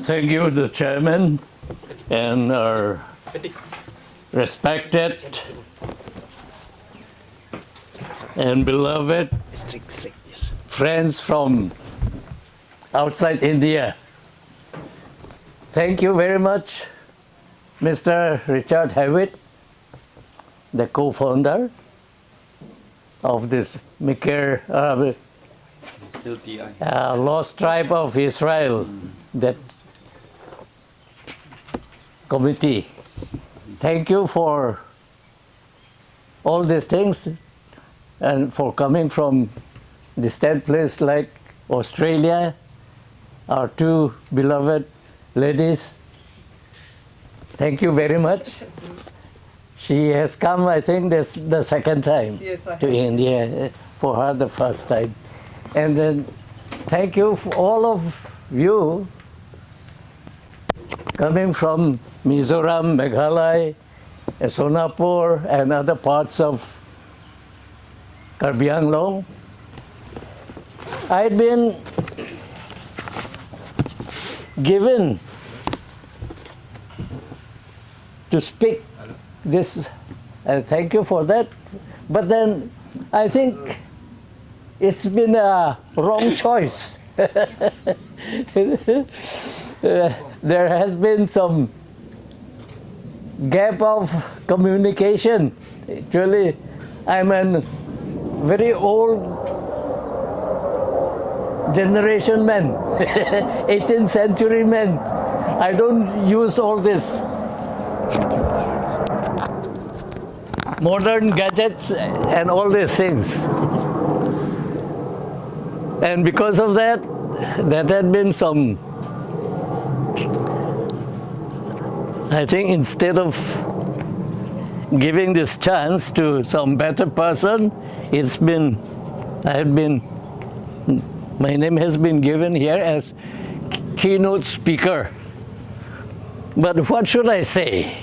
Thank you, the chairman, and our respected and beloved friends from outside India. Thank you very much, Mr. Richard Hewitt, the co-founder of this Mikir, Lost Tribe of Israel, that committee. Thank you for all these things and for coming from distant place like Australia, our two beloved ladies. Thank you very much. She has come, I think, this the second time to India, for her the first time. And then thank you for all of you coming from Mizoram, Meghalaya, Sonapur, and other parts of Karbi Anglong. I'd been given to speak this, and thank you for that, but then I think it's been a wrong choice. There has been some gap of communication. Actually, I'm a very old generation man, 18th century man. I don't use all this modern gadgets and all these things. And because of that, there had been some, I think instead of giving this chance to some better person, my name has been given here as keynote speaker. But what should I say?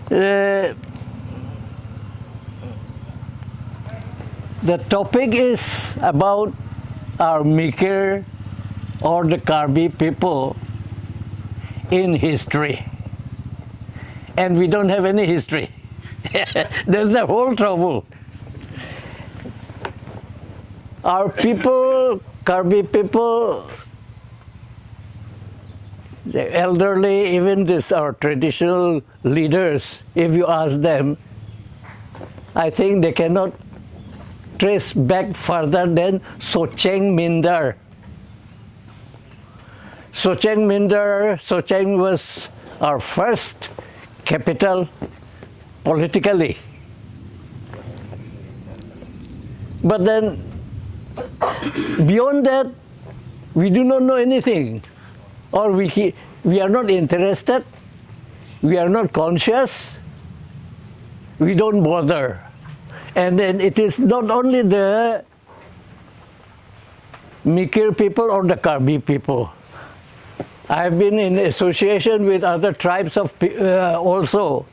The topic is about our Mikir or the Karbi people in history. And we don't have any history. That's the whole trouble. Our people, Karbi people, the elderly, even our traditional leaders, if you ask them, I think they cannot trace back further than Socheng Mindar. Socheng was our first capital politically. But then, beyond that, we do not know anything, or we are not interested, we are not conscious, we don't bother. And then it is not only the Mikir people or the Karbi people. I've been in association with other tribes of also,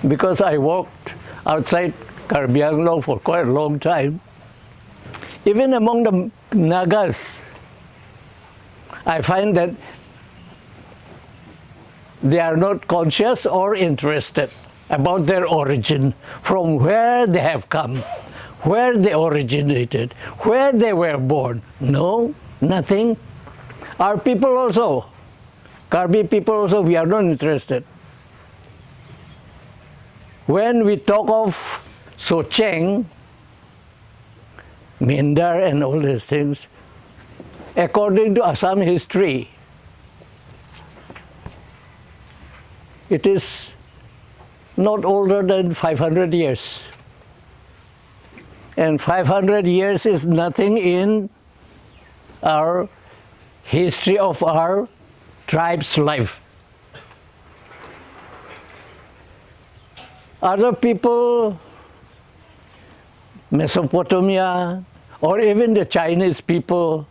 because I walked outside Karbi Anglong for quite a long time. Even among the Nagas, I find that they are not conscious or interested about their origin, from where they have come, where they originated, where they were born. No, nothing. Our people also, Karbi people also, we are not interested. When we talk of Socheng, Mindar and all these things, according to Assam history, it is not older than 500 years. And 500 years is nothing in our history of our tribe's life. Other people, Mesopotamia, or even the Chinese people,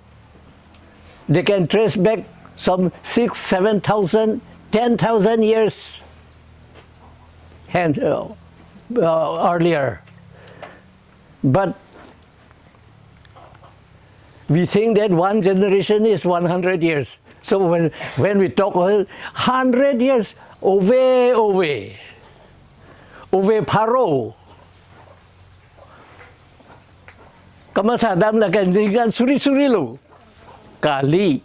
they can trace back some 6,000, 7,000, 10,000 years earlier. But we think that one generation is 100 years. So when we talk 100 years, over paro. Kamasadam la kandigan suri lo. Kali.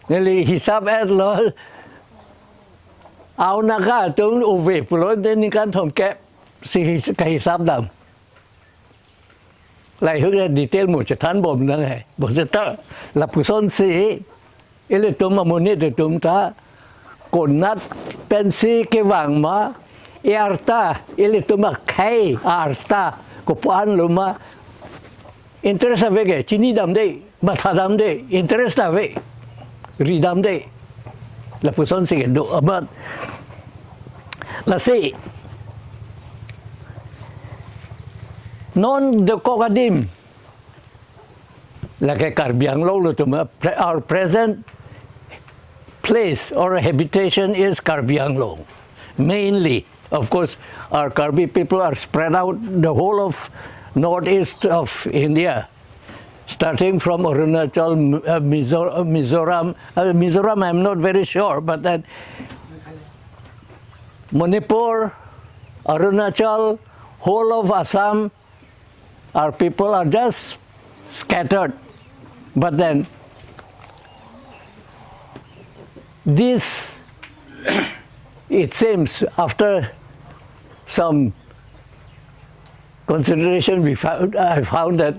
Nili hisab at lo. Ao naga tung over pulo then ni kan thom kep si hisab dam. Lại hướng ra detail một chút thán bồm đó này, bộ sẽ ta là phụ son sĩ, ile tôm mà muốn để tôm ta, cồn nát pensi cái vàng mà, arta ile tôm mà khai arta, có puan luôn mà, interest về cái chini đam đấy, mà thà đam đấy, interest là vậy, ri đam đấy, là phụ son sĩ cái độ âm là sĩ. Non the Kogadim, like Karbi our present place or habitation is Karbi Anglong. Mainly, of course, our Karbi people are spread out the whole of northeast of India, starting from Arunachal, Mizoram. Mizoram, I'm not very sure, but then Manipur, Arunachal, whole of Assam. Our people are just scattered, but then this, it seems, after some consideration, I found that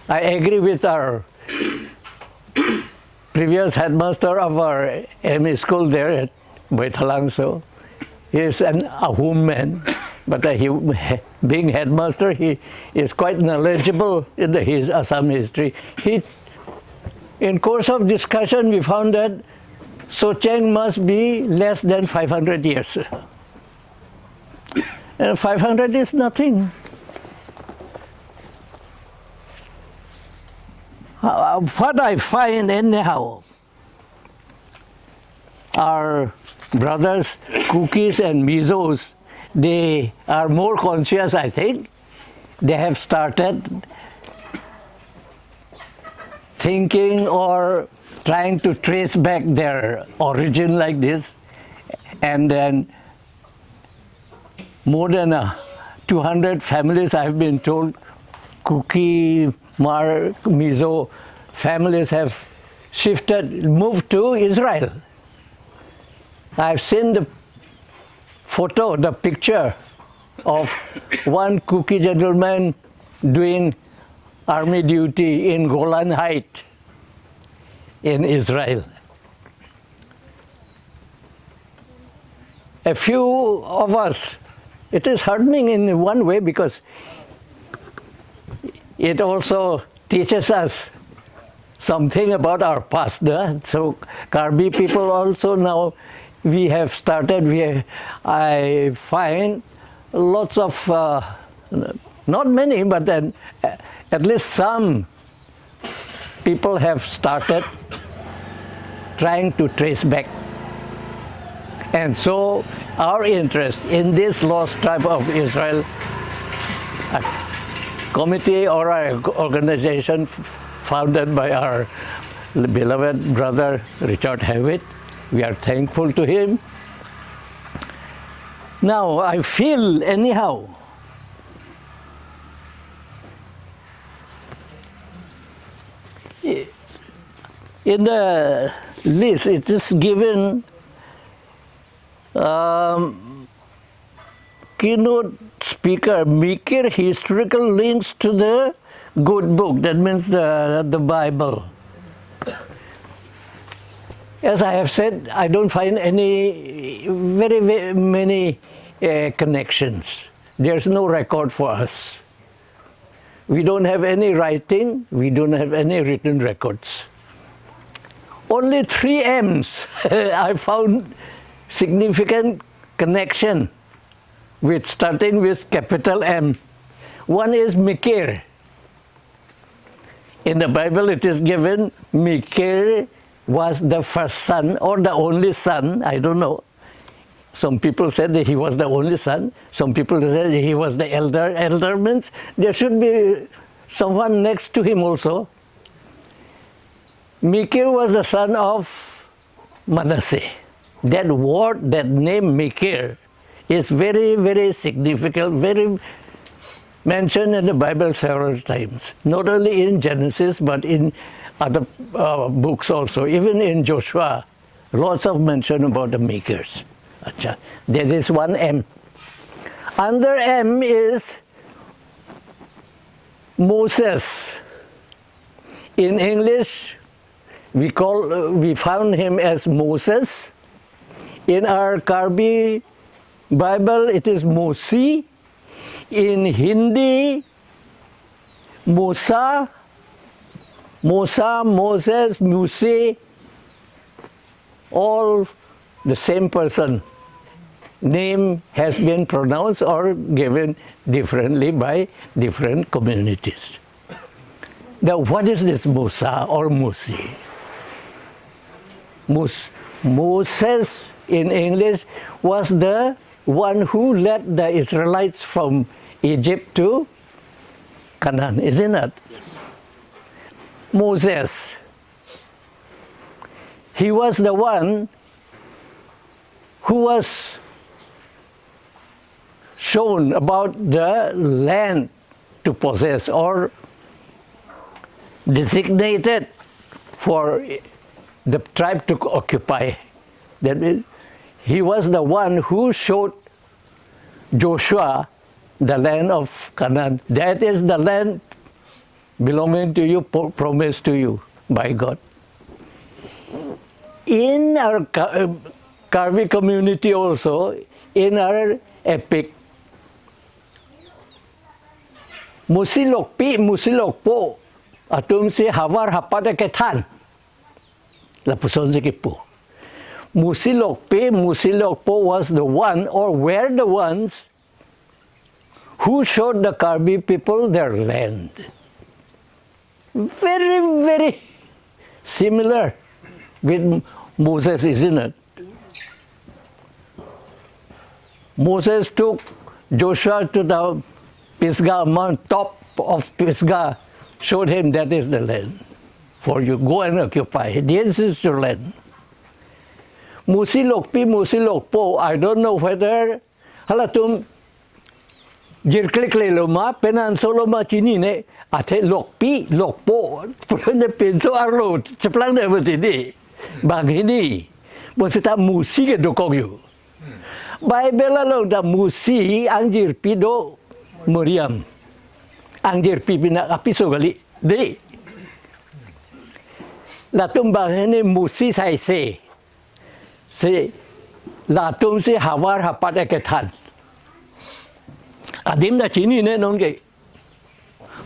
I agree with our previous headmaster of our ME school there at Baithalangso. He is a Ahum man. But being headmaster, he is quite knowledgeable in his Assam history. In course of discussion, we found that Socheng must be less than 500 years. And 500 is nothing. What I find anyhow, our brothers, Kukis and Mizos, they are more conscious, I think. They have started thinking or trying to trace back their origin like this. And then more than 200 families, I've been told, Kuki, Mar, Mizo families have moved to Israel. I've seen the photo, the picture of one Kuki gentleman doing army duty in Golan Heights in Israel. A few of us, it is heartening in one way because it also teaches us something about our past. So Karbi people also now, we have started, I find lots of, not many, but then at least some people have started trying to trace back. And so our interest in this lost tribe of Israel, a committee or an organization founded by our beloved brother Richard Hewitt, we are thankful to him. Now I feel anyhow, in the list it is given keynote speaker Mikir historical links to the good book, that means the Bible. As I have said, I don't find any very many connections. There's no record for us. We don't have any writing, we don't have any written records. Only 3 M's I found significant connection with, starting with capital M. One is Mikir. In the Bible it is given Mikir was the first son or the only son, I don't know. Some people said that he was the only son. Some people said he was the elder. Elder means there should be someone next to him also. Mikir was the son of Manasseh. That word, that name Mikir, is very, very significant, very mentioned in the Bible several times. Not only in Genesis, but in other books also. Even in Joshua, lots of mention about the Mikirs. There is one M. Under M is Moses. In English, we found him as Moses. In our Karbi Bible, it is Mosi. In Hindi, Moser, Moses, Musi, all the same person. Name has been pronounced or given differently by different communities. Now, what is this Moser or Musi? Moses in English was the one who led the Israelites from Egypt to Canaan, isn't it? Moses. He was the one who was shown about the land to possess or designated for the tribe to occupy. That is, he was the one who showed Joshua the land of Canaan. That is the land belonging to you, promised to you by God. In our Karbi community also, in our epic, Musilokpo, atum si havar hapade ketan. Lapuson si kipu. Musilokpo was the one, or were the ones, who showed the Karbi people their land. Very, very similar with Moses, isn't it? Moses took Joshua to the Pisgah Mount, top of Pisgah, showed him that is the land for you. Go and occupy. This is your land. Musilokpo, I don't know whether halatum jirklik leloma penan soloma chini ne ate lokpo punya penso arlo ceplang de betini bang ini bosita musi ke dokong you Bible lo da musi anjir pido meriam anjir pipina apiso gali de latum bang ini musi sai se latum si hawar hapat eketan adim da chini ne non ke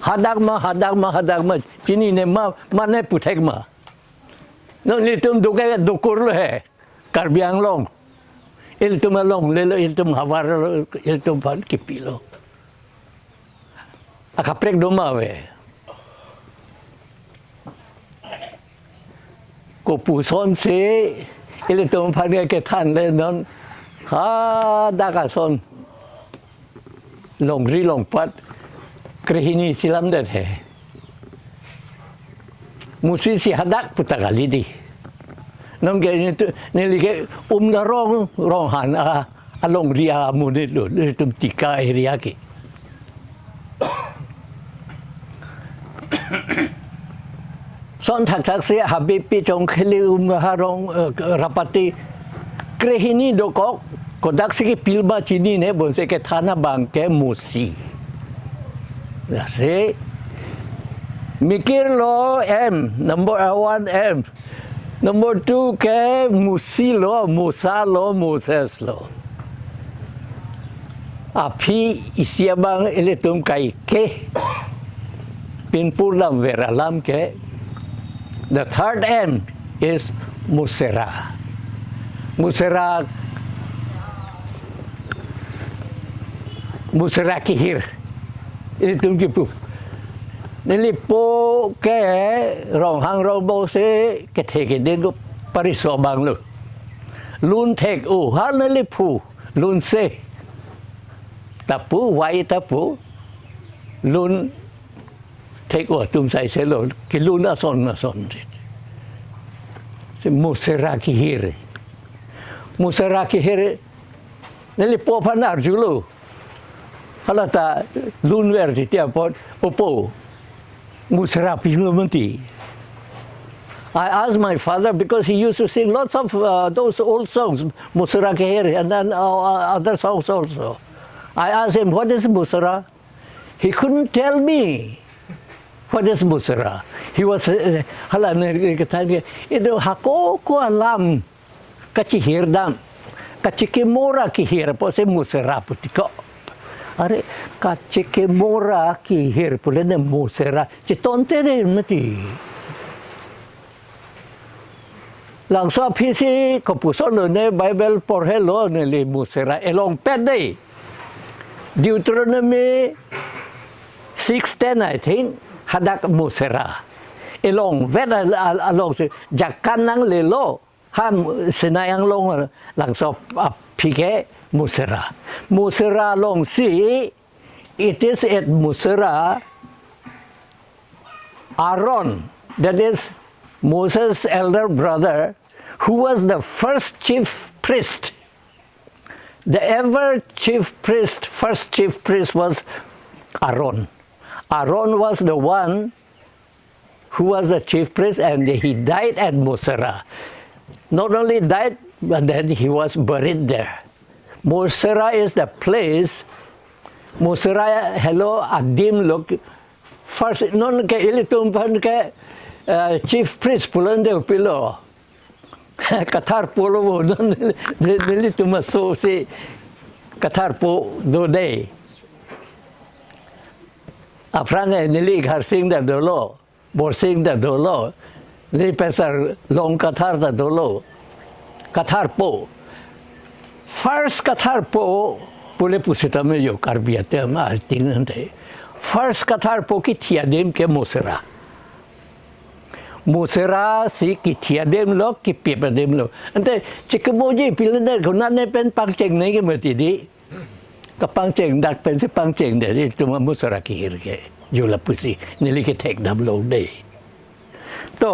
hadagma chini ne ma ne putek ma non litum dukur lo hai karbiang long iltum long lelo iltum hawar iltum pan kipilo akaprek doma we ko puson se iltum pan ke than le non ha dakason long pat krehini silam dat hai musi si hadak putagali di nong ke ne like la rong han a long ria munit lo tum tika area ke son thak se habipi chong kheli ha rong rapati krehini dokok kodak siki pilba chini ne bonse ke thana bang ke musi se Mikir lo M number 1 M number 2 ke musi lo musa lo Moses lo api isiabang eletum kai ke pinpulam veralam ke the third M is Musera Kihir itu gitu. Nilipo ke ronghang robo se ke teke dego pariso bang lu. Lun tek har nilipu lun se tapu wai tapu lun tek tum sai se lo ki lun ason Musera kihir. Musera kihir. Nili popanar julu. Halata lunwer di tiap popo. Musera pinumanti. I asked my father because he used to sing lots of those old songs, Musera kihir, and then other songs also. I asked him, what is Musera? He couldn't tell me. What is Musera? He was hala nagkatanya ito hako ko alam kachihir dam kachikimora kihir po se Musera putiko are kachikimora kihir po le Musera chitonte de mati lang so pisi kopuso ne Bible por hello ne le Musera elong pede Deuteronomy 6:10 I think hadak Musera elong veda along jakan nang lelo ham senayang long lang so pike Musera long si it is at Musera Aaron, that is Moses' elder brother, who was the first chief priest. The first chief priest was Aaron. Aaron was the one who was the chief priest, and he died at Musera. Not only died, but then he was buried there. Musera is the place. Musera hello adim look first non ke ilitumpan ke chief priest pulan de pilo. Kathar polo non nilituma so si Kathar po do day. Aprane nili har sing da dolo, bor sing da dolo. Ni pesar long Kathar da dolo. Kathar po. First Kathar po pule pusita me yo Karbi ate ma tingante. First Kathar po ki tiadem ke Musera. Musera si ki tiadem lo ki pepedem lo. Ante chikamoji pilane gunane pen pangcheng nei ke mati di. Kapangcheng dak pen si pangcheng de di tuma Musera ki hirke. Jula pusi nili ke tek dam lo de. To